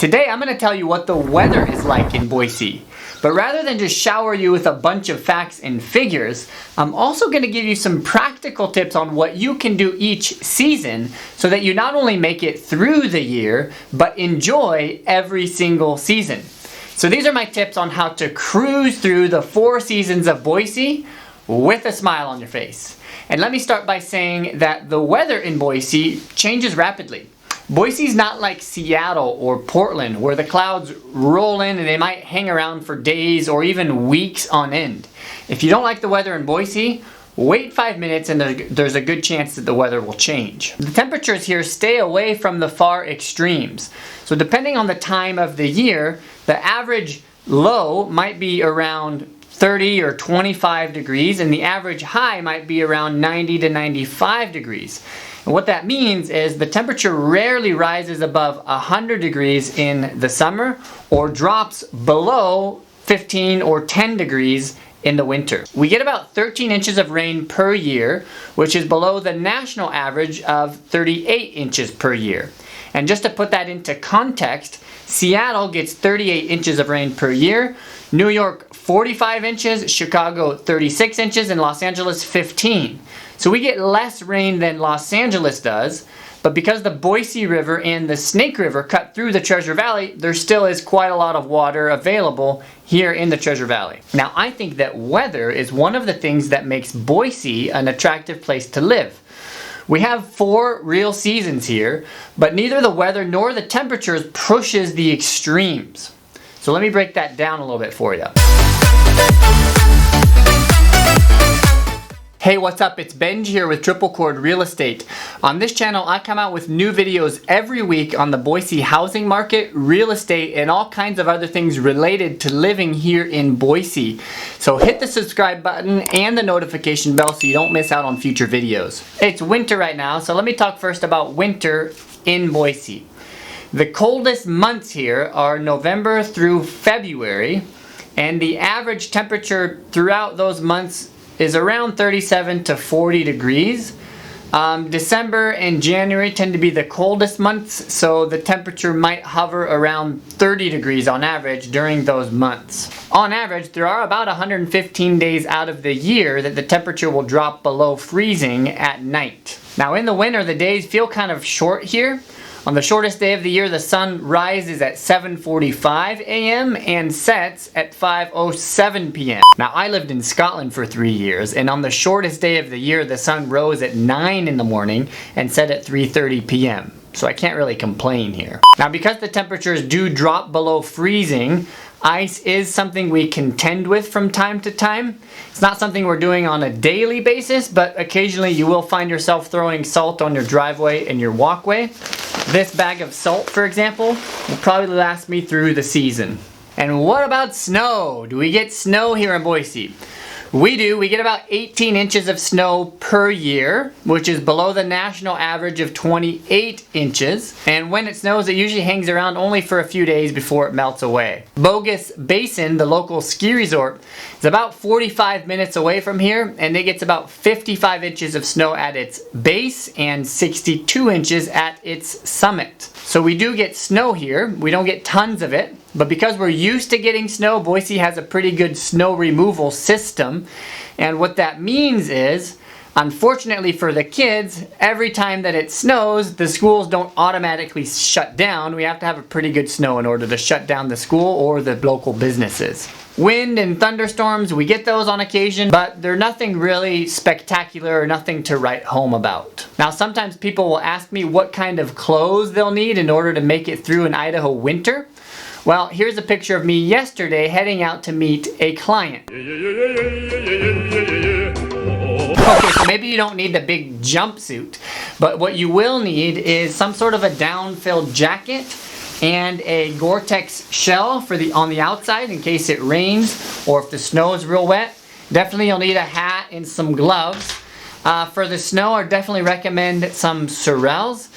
Today I'm going to tell you what the weather is like in Boise. But rather than just shower you with a bunch of facts and figures, I'm also going to give you some practical tips on what you can do each season so that you not only make it through the year, but enjoy every single season. So these are my tips on how to cruise through the 4 seasons of Boise with a smile on your face. And let me start by saying that the weather in Boise changes rapidly. Boise's not like Seattle or Portland where the clouds roll in and they might hang around for days or even weeks on end. If you don't like the weather in Boise, wait 5 minutes and there's a good chance that the weather will change. The temperatures here stay away from the far extremes. So depending on the time of the year, the average low might be around 30 or 25 degrees and the average high might be around 90 to 95 degrees. And what that means is the temperature rarely rises above 100 degrees in the summer or drops below 15 or 10 degrees in the winter. We get about 13 inches of rain per year, which is below the national average of 38 inches per year. And just to put that into context, Seattle gets 38 inches of rain per year, New York 45 inches, Chicago 36 inches, and Los Angeles 15. So we get less rain than Los Angeles does, but because the Boise River and the Snake River cut through the Treasure Valley, there still is quite a lot of water available here in the Treasure Valley. Now, I think that weather is one of the things that makes Boise an attractive place to live. We have 4 real seasons here, but neither the weather nor the temperatures pushes the extremes. So let me break that down a little bit for you. Hey, what's up? It's Benj here with Triple Chord Real Estate. On this channel, I come out with new videos every week on the Boise housing market, real estate, and all kinds of other things related to living here in Boise. So hit the subscribe button and the notification bell so you don't miss out on future videos. It's winter right now, so let me talk first about winter in Boise. The coldest months here are November through February, and the average temperature throughout those months is around 37 to 40 degrees. December and January tend to be the coldest months, so the temperature might hover around 30 degrees on average during those months. On average, there are about 115 days out of the year that the temperature will drop below freezing at night. Now in the winter, the days feel kind of short here. On the shortest day of the year, the sun rises at 7:45 a.m. and sets at 5:07 p.m. Now, I lived in Scotland for 3 years, and on the shortest day of the year, the sun rose at 9 in the morning and set at 3:30 p.m. So I can't really complain here. Now, because the temperatures do drop below freezing, ice is something we contend with from time to time. It's not something we're doing on a daily basis, but occasionally you will find yourself throwing salt on your driveway and your walkway. This bag of salt, for example, will probably last me through the season. And what about snow? Do we get snow here in Boise? We do. We get about 18 inches of snow per year, which is below the national average of 28 inches. And when it snows, it usually hangs around only for a few days before it melts away. Bogus Basin, the local ski resort, is about 45 minutes away from here, and it gets about 55 inches of snow at its base and 62 inches at its summit. So we do get snow here. We don't get tons of it, but because we're used to getting snow, Boise has a pretty good snow removal system. And what that means is, unfortunately for the kids, every time that it snows, the schools don't automatically shut down. We have to have a pretty good snow in order to shut down the school or the local businesses. Wind and thunderstorms, we get those on occasion, but they're nothing really spectacular or nothing to write home about. Now, sometimes people will ask me what kind of clothes they'll need in order to make it through an Idaho winter. Well, here's a picture of me yesterday heading out to meet a client. Okay, so maybe you don't need the big jumpsuit, but what you will need is some sort of a down-filled jacket and a Gore-Tex shell on the outside in case it rains or if the snow is real wet. Definitely you'll need a hat and some gloves. For the snow, I definitely recommend some Sorels.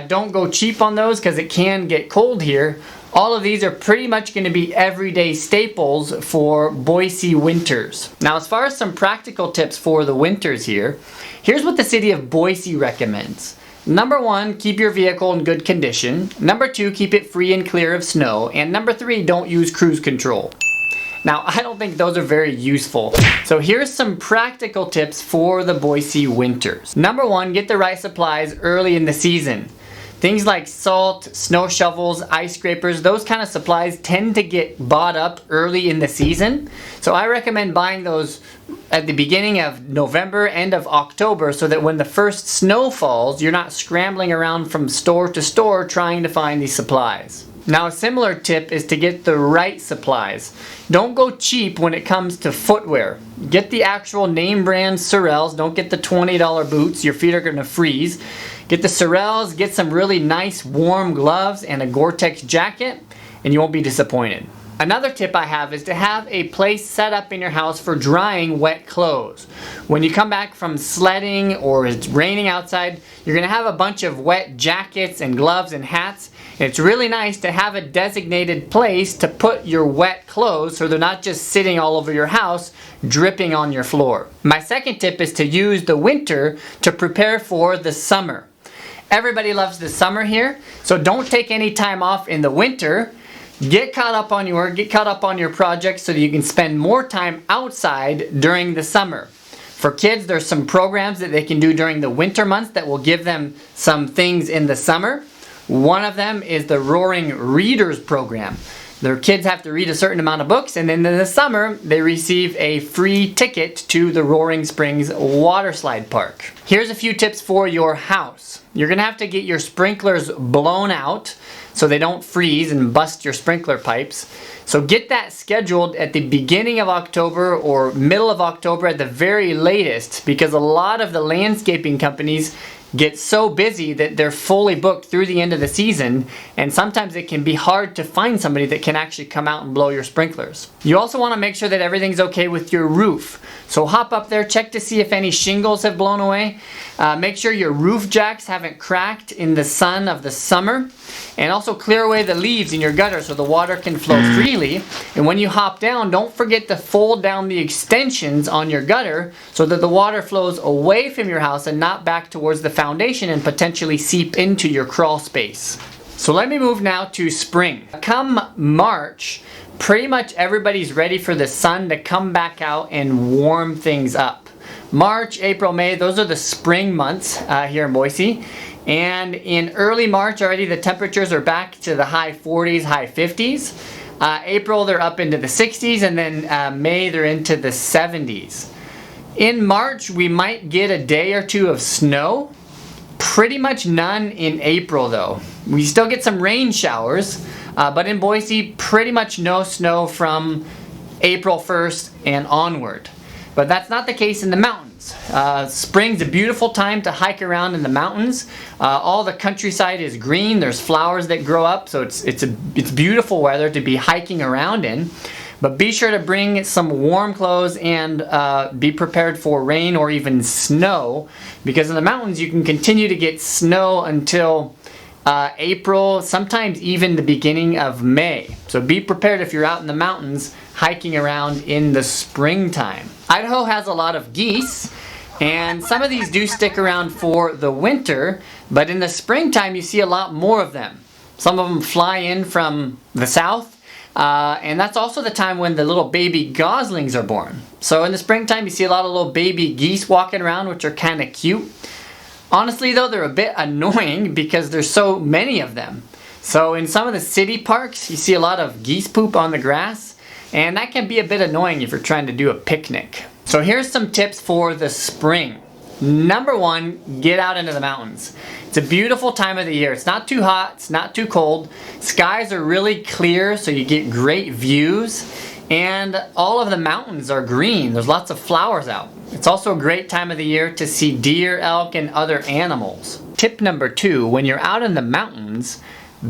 Don't go cheap on those because it can get cold here. All of these are pretty much going to be everyday staples for Boise winters. Now, as far as some practical tips for the winters here, here's what the city of Boise recommends. Number 1, keep your vehicle in good condition. Number 2, keep it free and clear of snow. And number 3, don't use cruise control. Now, I don't think those are very useful. So here's some practical tips for the Boise winters. Number 1, get the right supplies early in the season. Things like salt, snow shovels, ice scrapers, those kind of supplies tend to get bought up early in the season. So I recommend buying those at the beginning of November, end of October, so that when the first snow falls, you're not scrambling around from store to store trying to find these supplies. Now, a similar tip is to get the right supplies. Don't go cheap when it comes to footwear. Get the actual name brand Sorels. Don't get the $20 boots. Your feet are going to freeze. Get the Sorels, get some really nice warm gloves and a Gore-Tex jacket, and you won't be disappointed. Another tip I have is to have a place set up in your house for drying wet clothes. When you come back from sledding or it's raining outside, you're going to have a bunch of wet jackets and gloves and hats. And it's really nice to have a designated place to put your wet clothes so they're not just sitting all over your house, dripping on your floor. My second tip is to use the winter to prepare for the summer. Everybody loves the summer here, so don't take any time off in the winter. Get caught up on your work, get caught up on your projects so that you can spend more time outside during the summer. For kids, there's some programs that they can do during the winter months that will give them some things in the summer. One of them is the Roaring Readers program. Their kids have to read a certain amount of books, and then in the summer they receive a free ticket to the Roaring Springs water slide park. Here's a few tips for your house. You're gonna have to get your sprinklers blown out so they don't freeze and bust your sprinkler pipes. So get that scheduled at the beginning of October or middle of October at the very latest, because a lot of the landscaping companies get so busy that they're fully booked through the end of the season, and sometimes it can be hard to find somebody that can actually come out and blow your sprinklers. You also want to make sure that everything's okay with your roof. So hop up there, check to see if any shingles have blown away. Make sure your roof jacks haven't cracked in the sun of the summer, and also clear away the leaves in your gutter so the water can flow freely. And when you hop down, don't forget to fold down the extensions on your gutter so that the water flows away from your house and not back towards the foundation and potentially seep into your crawl space. So let me move now to spring. Come March, pretty much everybody's ready for the sun to come back out and warm things up. March, April, May, those are the spring months here in Boise. And in early March already the temperatures are back to the high 40s, high 50s. April they're up into the 60s, and then May they're into the 70s. In March we might get a day or two of snow. Pretty much none in April though. We still get some rain showers, but in Boise pretty much no snow from April 1st and onward. But that's not the case in the mountains. Spring's a beautiful time to hike around in the mountains. All the countryside is green. There's flowers that grow up, so it's beautiful weather to be hiking around in. But be sure to bring some warm clothes and be prepared for rain or even snow, because in the mountains you can continue to get snow until April, sometimes even the beginning of May. So be prepared if you're out in the mountains hiking around in the springtime. Idaho has a lot of geese, and some of these do stick around for the winter, but in the springtime you see a lot more of them. Some of them fly in from the south, and that's also the time when the little baby goslings are born. So in the springtime you see a lot of little baby geese walking around, which are kind of cute. Honestly though, they're a bit annoying because there's so many of them. So in some of the city parks you see a lot of geese poop on the grass, and that can be a bit annoying if you're trying to do a picnic. So here's some tips for the spring. Number 1, get out into the mountains. It's a beautiful time of the year. It's not too hot, it's not too cold. Skies are really clear, so you get great views. And all of the mountains are green. There's lots of flowers out. It's also a great time of the year to see deer, elk, and other animals. Tip number 2, when you're out in the mountains,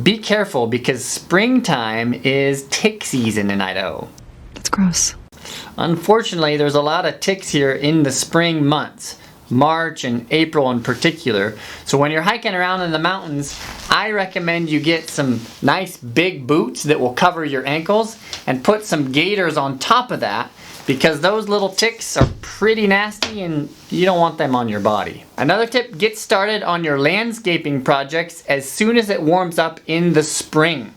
be careful because springtime is tick season in Idaho. That's gross. Unfortunately, there's a lot of ticks here in the spring months. March and April in particular. So when you're hiking around in the mountains, I recommend you get some nice big boots that will cover your ankles and put some gaiters on top of that because those little ticks are pretty nasty and you don't want them on your body. Another tip, get started on your landscaping projects as soon as it warms up in the spring.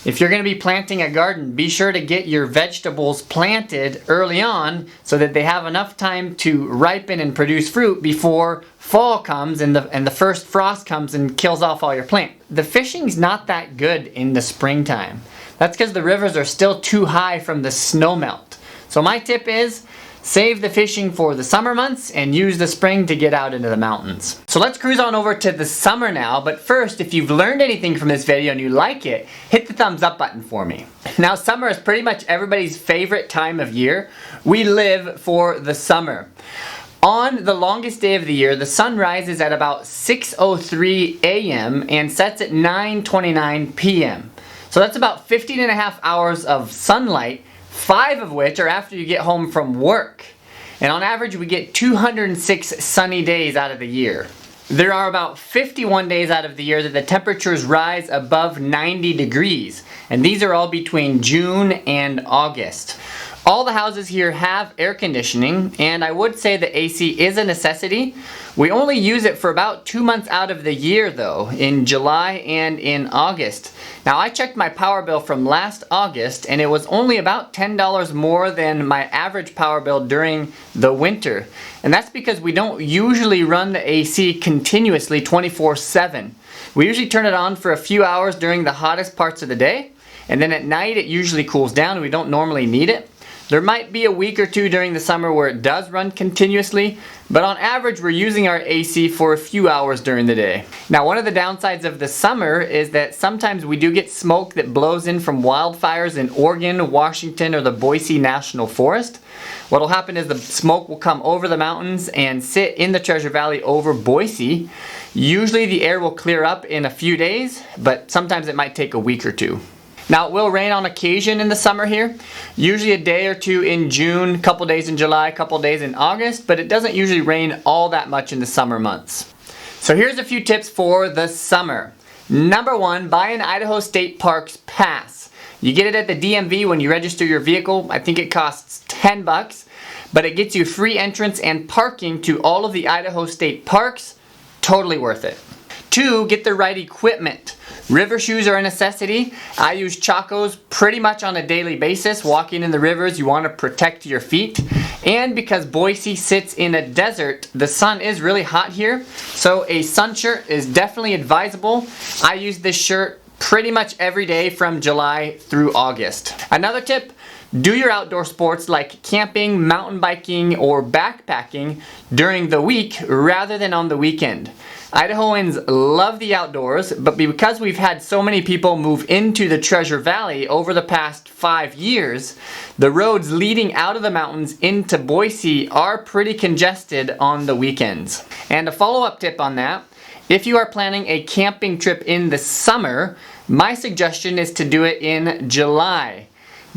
If you're going to be planting a garden, be sure to get your vegetables planted early on so that they have enough time to ripen and produce fruit before fall comes and the first frost comes and kills off all your plant. The fishing's not that good in the springtime. That's because the rivers are still too high from the snow melt. So my tip is, save the fishing for the summer months and use the spring to get out into the mountains. So let's cruise on over to the summer now, but first, if you've learned anything from this video and you like it, hit the thumbs up button for me. Now, summer is pretty much everybody's favorite time of year. We live for the summer. On the longest day of the year, the sun rises at about 6:03 a.m. and sets at 9:29 p.m. So that's about 15.5 hours of sunlight, 5 of which are after you get home from work. And on average, we get 206 sunny days out of the year. There are about 51 days out of the year that the temperatures rise above 90 degrees. And these are all between June and August. All the houses here have air conditioning, and I would say the AC is a necessity. We only use it for about 2 months out of the year though, in July and in August. Now I checked my power bill from last August and it was only about $10 more than my average power bill during the winter. And that's because we don't usually run the AC continuously 24/7. We usually turn it on for a few hours during the hottest parts of the day, and then at night it usually cools down and we don't normally need it. There might be a week or two during the summer where it does run continuously, but on average we're using our AC for a few hours during the day. Now, one of the downsides of the summer is that sometimes we do get smoke that blows in from wildfires in Oregon, Washington, or the Boise National Forest. What'll happen is the smoke will come over the mountains and sit in the Treasure Valley over Boise. Usually the air will clear up in a few days, but sometimes it might take a week or two. Now, it will rain on occasion in the summer here, usually a day or two in June, a couple days in July, a couple days in August, but it doesn't usually rain all that much in the summer months. So here's a few tips for the summer. Number 1, buy an Idaho State Parks pass. You get it at the DMV when you register your vehicle. I think it costs $10, but it gets you free entrance and parking to all of the Idaho State Parks. Totally worth it. 2, get the right equipment. River shoes are a necessity. I use Chacos pretty much on a daily basis. Walking in the rivers, you want to protect your feet. And because Boise sits in a desert, the sun is really hot here. So a sun shirt is definitely advisable. I use this shirt pretty much every day from July through August. Another tip, do your outdoor sports like camping, mountain biking, or backpacking during the week rather than on the weekend. Idahoans love the outdoors, but because we've had so many people move into the Treasure Valley over the past 5 years, the roads leading out of the mountains into Boise are pretty congested on the weekends. And a follow-up tip on that, if you are planning a camping trip in the summer, my suggestion is to do it in July.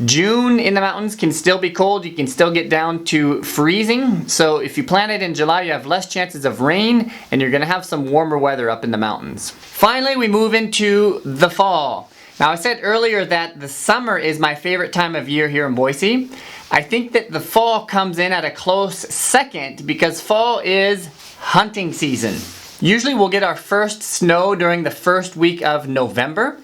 June in the mountains can still be cold. You can still get down to freezing. So if you plan it in July, you have less chances of rain and you're gonna have some warmer weather up in the mountains. Finally, we move into the fall. Now, I said earlier that the summer is my favorite time of year here in Boise. I think that the fall comes in at a close second because fall is hunting season. Usually we'll get our first snow during the first week of November.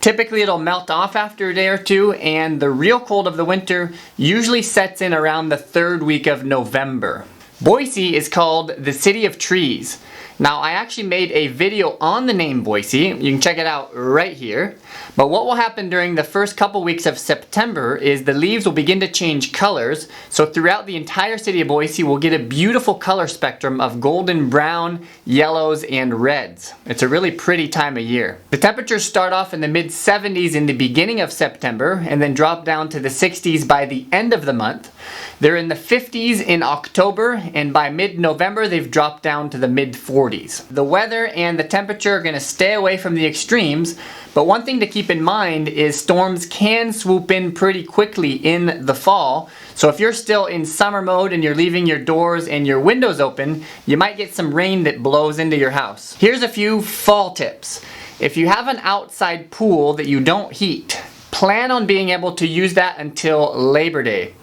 Typically it'll melt off after a day or two, and the real cold of the winter usually sets in around the 3rd week of November. Boise is called the City of Trees. Now, I actually made a video on the name Boise. You can check it out right here. But what will happen during the first couple weeks of September is the leaves will begin to change colors. So throughout the entire city of Boise, we'll get a beautiful color spectrum of golden brown, yellows, and reds. It's a really pretty time of year. The temperatures start off in the mid-70s in the beginning of September and then drop down to the 60s by the end of the month. They're in the 50s in October, and by mid-November they've dropped down to the mid-40s. The weather and the temperature are going to stay away from the extremes, but one thing to keep in mind is storms can swoop in pretty quickly in the fall. So if you're still in summer mode and you're leaving your doors and your windows open, you might get some rain that blows into your house. Here's a few fall tips. If you have an outside pool that you don't heat, plan on being able to use that until Labor Day.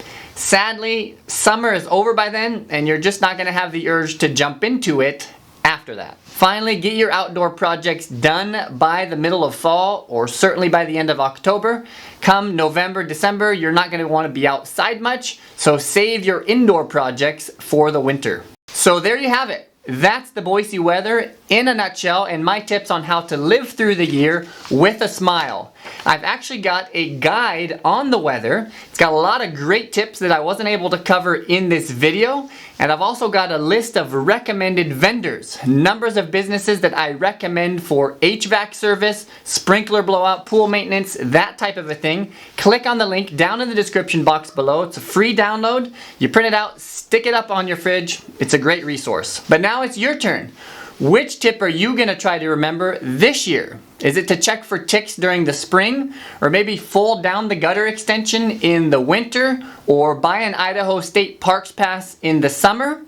Sadly, summer is over by then, and you're just not gonna have the urge to jump into it after that. Finally, get your outdoor projects done by the middle of fall, or certainly by the end of October. Come November, December, you're not gonna wanna be outside much, so save your indoor projects for the winter. So there you have it. That's the Boise weather in a nutshell, and my tips on how to live through the year with a smile. I've actually got a guide on the weather. It's got a lot of great tips that I wasn't able to cover in this video, and I've also got a list of recommended vendors, numbers of businesses that I recommend for HVAC service, sprinkler blowout, pool maintenance, that type of a thing. Click on the link down in the description box below. It's a free download. You print it out, stick it up on your fridge. It's a great resource. But now it's your turn. Which tip are you gonna try to remember this year? Is it to check for ticks during the spring, or maybe fold down the gutter extension in the winter, or buy an Idaho State Parks Pass in the summer?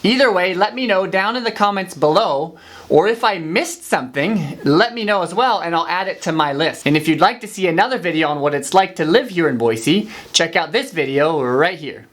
Either way, let me know down in the comments below, or if I missed something, let me know as well and I'll add it to my list. And if you'd like to see another video on what it's like to live here in Boise, check out this video right here.